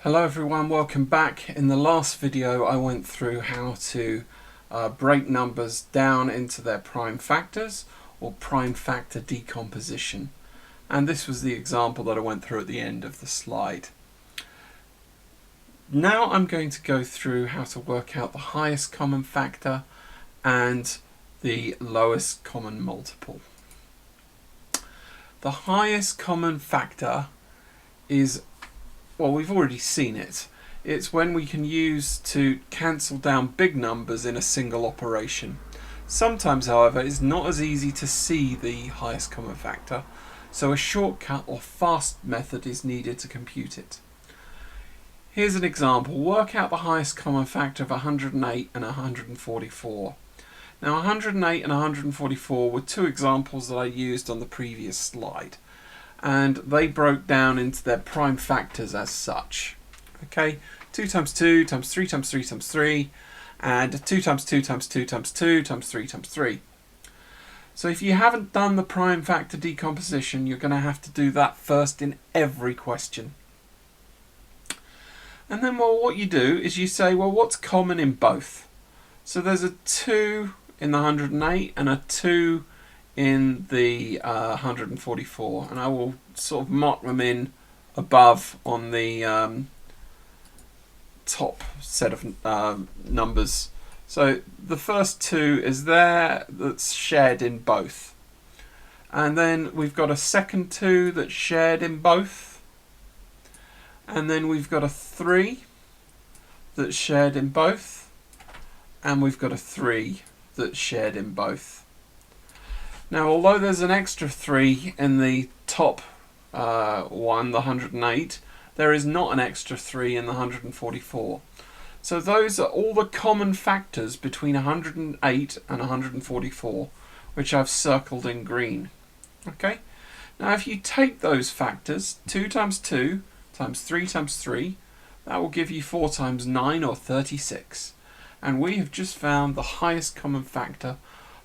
Hello everyone, welcome back. In the last video I went through how to break numbers down into their prime factors or prime factor decomposition, and this was the example that I went through at the end of the slide. Now I'm going to go through how to work out the highest common factor and the lowest common multiple. The highest common factor is, well, we've already seen it. It's when we can use to cancel down big numbers in a single operation. Sometimes, however, it's not as easy to see the highest common factor, so a shortcut or fast method is needed to compute it. Here's an example. Work out the highest common factor of 108 and 144. Now 108 and 144 were two examples that I used on the previous slide, and they broke down into their prime factors as such. Okay, 2 times 2 times 3 times 3 times 3, and 2 times 2 times 2 times 2 times 3 times 3. So if you haven't done the prime factor decomposition, you're going to have to do that first in every question. And then, well, what you do is you say, well, what's common in both? So there's a 2 in the 108 and a 2 in the 144, and I will sort of mark them in above on the top set of numbers. So the first 2 is there, that's shared in both, and then we've got a second 2 that's shared in both, and then we've got a 3 that's shared in both, and we've got a 3 that's shared in both. Now, although there's an extra 3 in the top one, the 108, there is not an extra 3 in the 144. So those are all the common factors between 108 and 144, which I've circled in green. Okay. Now, if you take those factors, 2 times 2 times 3 times 3, that will give you 4 times 9, or 36. And we have just found the highest common factor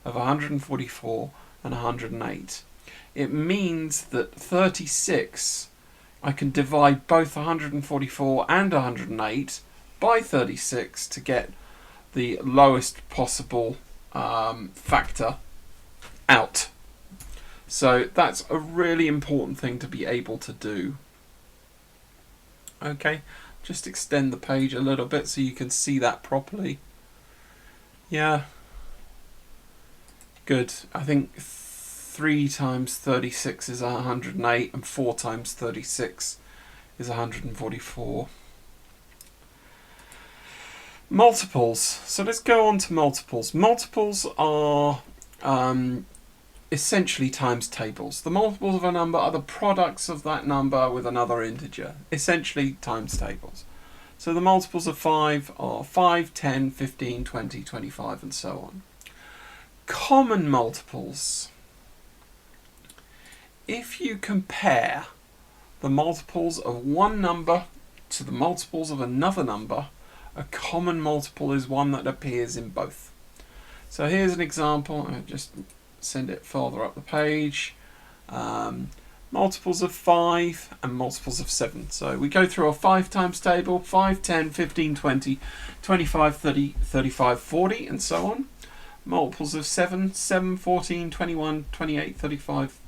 of 144 and 108. It means that 36, I can divide both 144 and 108 by 36 to get the lowest possible factor out. So that's a really important thing to be able to do. Okay, just extend the page a little bit so you can see that properly. Yeah. Good. I think 3 times 36 is 108 and 4 times 36 is 144. Multiples. So let's go on to multiples. Multiples are essentially times tables. The multiples of a number are the products of that number with another integer. Essentially times tables. So the multiples of 5 are 5, 10, 15, 20, 25, and so on. Common multiples. If you compare the multiples of one number to the multiples of another number, a common multiple is one that appears in both. So here's an example. I'll just send it further up the page. Multiples of 5 and multiples of 7. So we go through our 5 times table: 5, 10, 15, 20, 25, 30, 35, 40, and so on. Multiples of 7, 7, 14, 21, 28, 35,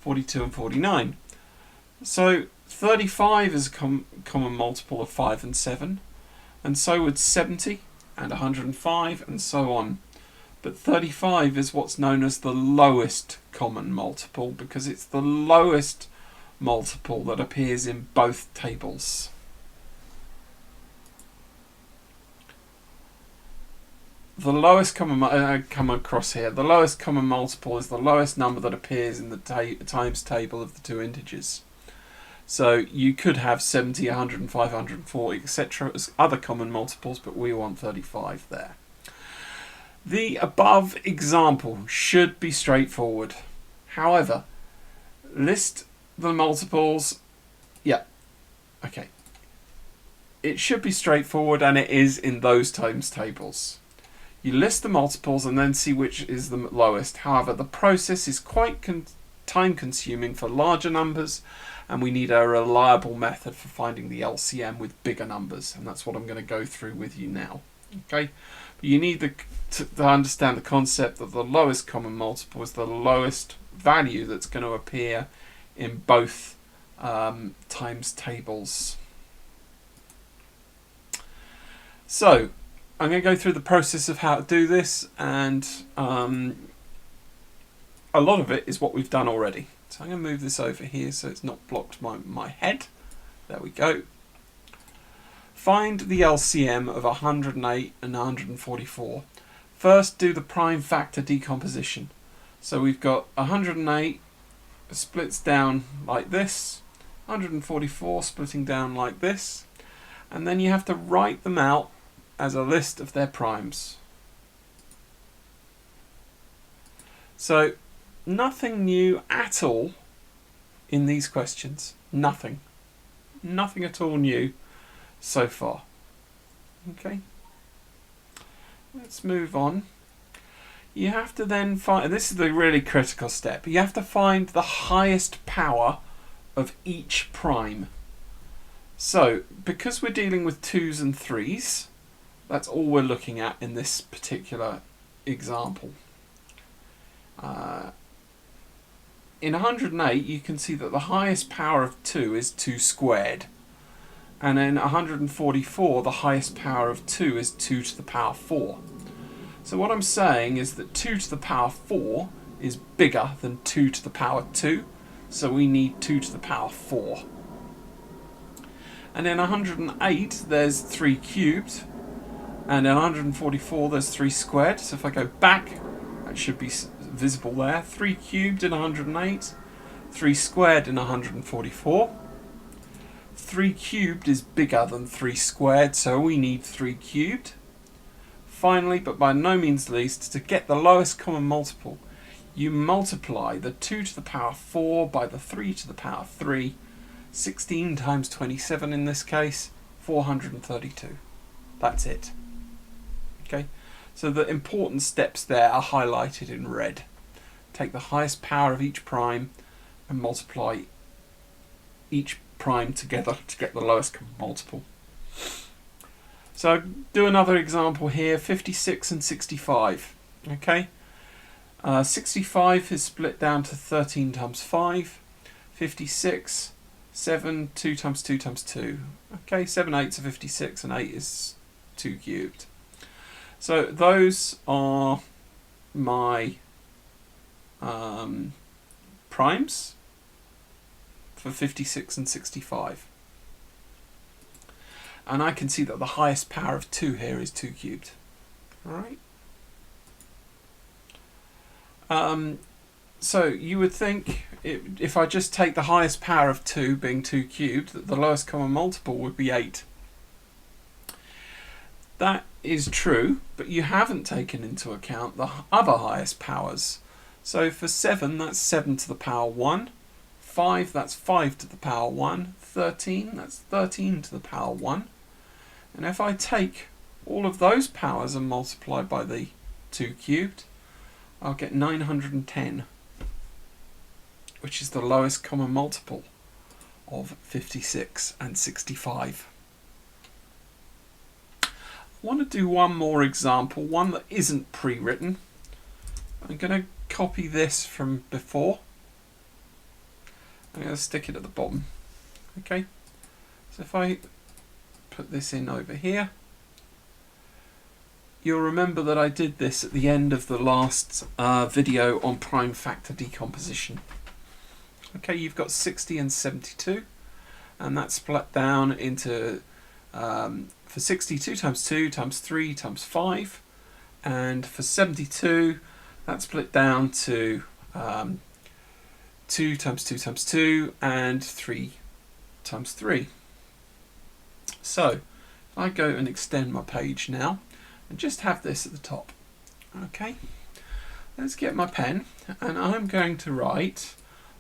42, and 49. So 35 is a common multiple of 5 and 7, and so would 70 and 105, and so on. But 35 is what's known as the lowest common multiple, because it's the lowest multiple that appears in both tables. The lowest common come across here. The lowest common multiple is the lowest number that appears in the times table of the two integers. So you could have 70, 105, 140, etc. as other common multiples, but we want 35 there. The above example should be straightforward. However, list the multiples. Yeah, okay. It should be straightforward, and it is in those times tables. You list the multiples and then see which is the lowest. However, the process is quite time consuming for larger numbers, and we need a reliable method for finding the LCM with bigger numbers, and that's what I'm going to go through with you now. Okay, but you need to understand the concept that the lowest common multiple is the lowest value that's going to appear in both times tables. So I'm going to go through the process of how to do this, and a lot of it is what we've done already. So I'm going to move this over here so it's not blocked my head. There we go. Find the LCM of 108 and 144. First, do the prime factor decomposition. So we've got 108 splits down like this, 144 splitting down like this, and then you have to write them out as a list of their primes. So nothing new at all in these questions. Nothing at all new so far. Okay, let's move on. You have to then find, and this is the really critical step, you have to find the highest power of each prime. So because we're dealing with 2s and 3s, that's all we're looking at in this particular example. In 108 you can see that the highest power of 2 is 2 squared, and in 144 the highest power of 2 is 2 to the power 4. So what I'm saying is that 2 to the power 4 is bigger than 2 to the power 2, so we need 2 to the power 4. And in 108 there's 3 cubed, and in 144 there's 3 squared. So if I go back, that should be visible there. 3 cubed in 108, 3 squared in 144. 3 cubed is bigger than 3 squared, so we need 3 cubed. Finally, but by no means least, to get the lowest common multiple, you multiply the 2 to the power 4 by the 3 to the power 3, 16 times 27 in this case, 432. That's it. Okay, so the important steps there are highlighted in red. Take the highest power of each prime and multiply each prime together to get the lowest common multiple. So do another example here, 56 and 65. Okay, 65 is split down to 13 times 5, 56, 7, 2 times 2 times 2. Okay, 7 eighths are 56 and 8 is 2 cubed. So those are my primes for 56 and 65. And I can see that the highest power of 2 here is 2 cubed. Alright. So you would think, if I just take the highest power of 2 being 2 cubed, that the lowest common multiple would be 8. That is true, but you haven't taken into account the other highest powers. So for 7, that's 7 to the power 1. 5, that's 5 to the power 1. 13, that's 13 to the power 1. And if I take all of those powers and multiply by the 2 cubed, I'll get 910, which is the lowest common multiple of 56 and 65. I want to do one more example, one that isn't pre-written. I'm going to copy this from before. I'm going to stick it at the bottom. Okay, so if I put this in over here, you'll remember that I did this at the end of the last video on prime factor decomposition. Okay, you've got 60 and 72, and that's split down into for 60, 2 times 2 times 3 times 5, and for 72 that's split down to 2 times 2 times 2 and 3 times 3. So if I go and extend my page now and just have this at the top. Okay, let's get my pen and I'm going to write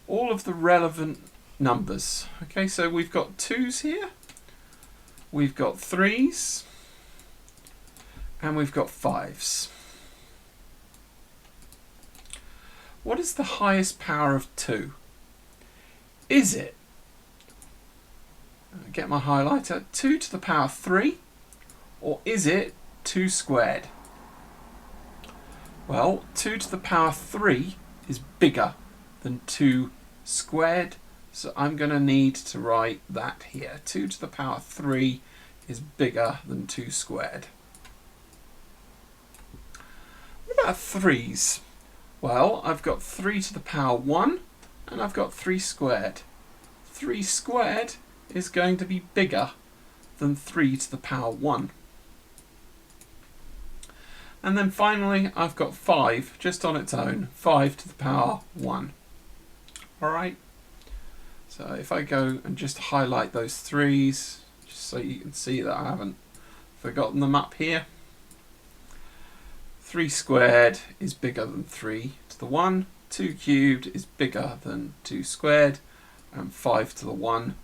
all of the relevant numbers. Okay, so we've got 2's here, we've got 3's, and we've got 5's. what is the highest power of 2? Is it, get my highlighter, 2 to the power 3, or is it 2 squared? Well, 2 to the power 3 is bigger than 2 squared, so I'm going to need to write that here. 2 to the power 3 is bigger than 2 squared. What about 3's? Well, I've got 3 to the power 1 and I've got 3 squared. 3 squared is going to be bigger than 3 to the power 1. And then finally, I've got 5 just on its own, 5 to the power 1. Alright, so if I go and just highlight those 3's, just so you can see that I haven't forgotten them up here. 3 squared is bigger than 3 to the 1, 2 cubed is bigger than 2 squared, and 5 to the 1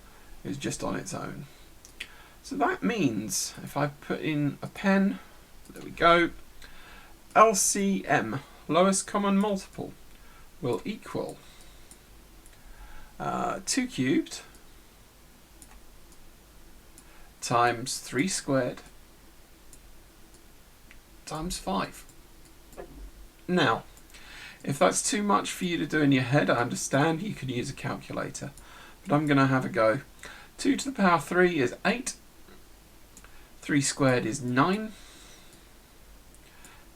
is just on its own. So that means, if I put in a pen, there we go, LCM, lowest common multiple, will equal 2 cubed times 3 squared times 5. Now, if that's too much for you to do in your head, I understand, you can use a calculator, but I'm going to have a go. 2 to the power 3 is 8, 3 squared is 9,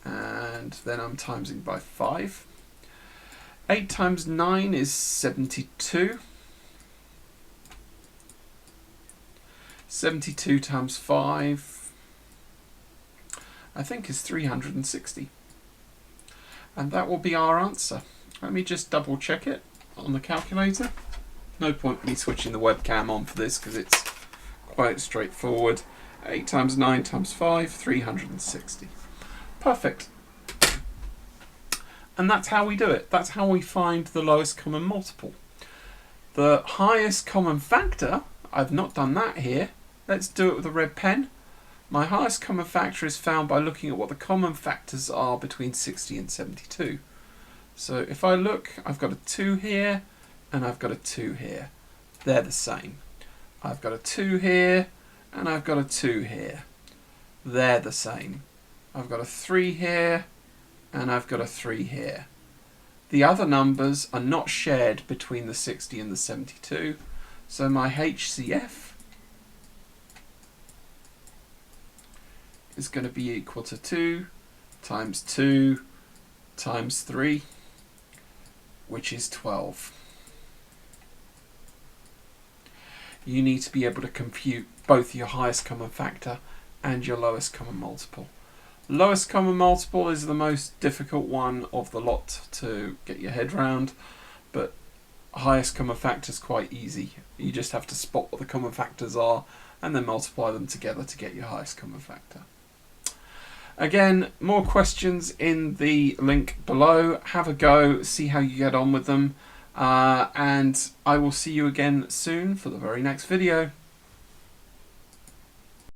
and then I'm timesing by 5. 8 times 9 is 72. 72 times 5, I think, is 360. And that will be our answer. Let me just double check it on the calculator. No point me switching the webcam on for this because it's quite straightforward. 8 times 9 times 5, 360. Perfect. And that's how we do it. That's how we find the lowest common multiple. The highest common factor, I've not done that here. Let's do it with a red pen. My highest common factor is found by looking at what the common factors are between 60 and 72. So if I look, I've got a 2 here and I've got a 2 here. They're the same. I've got a 2 here and I've got a 2 here. They're the same. I've got a 3 here and I've got a 3 here. The other numbers are not shared between the 60 and the 72, so my HCF is going to be equal to 2 times 2 times 3, which is 12. You need to be able to compute both your highest common factor and your lowest common multiple. Lowest common multiple is the most difficult one of the lot to get your head round, but highest common factor is quite easy. You just have to spot what the common factors are and then multiply them together to get your highest common factor. Again, more questions in the link below. Have a go, see how you get on with them, and I will see you again soon for the very next video.